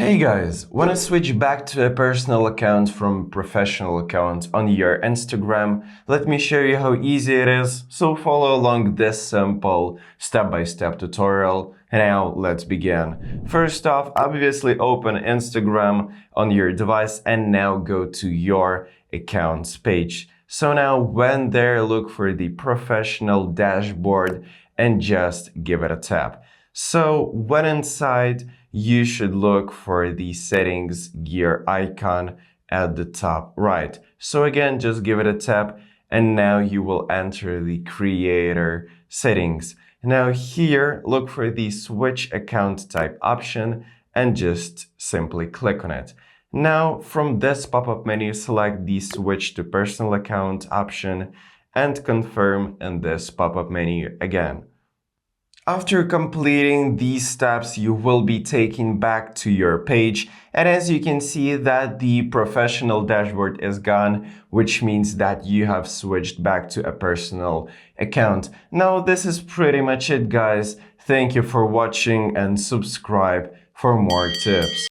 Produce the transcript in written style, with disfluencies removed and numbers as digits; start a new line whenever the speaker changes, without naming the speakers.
Hey guys, wanna switch back to a personal account from professional account on your Instagram? Let me show you how easy it is. So follow along this simple step-by-step tutorial. And now let's begin. First off, obviously open Instagram on your device and now go to your accounts page. So now when there, look for the professional dashboard and just give it a tap. So when inside, you should look for the settings gear icon at the top right. So again, just give it a tap and now you will enter the creator settings. Now here, look for the switch account type option and just simply click on it. Now from this pop-up menu, select the switch to personal account option and confirm in this pop-up menu again. After completing these steps, you will be taken back to your page, and as you can see that the professional dashboard is gone, which means that you have switched back to a personal account. Now this is pretty much it, guys. Thank you for watching and subscribe for more tips.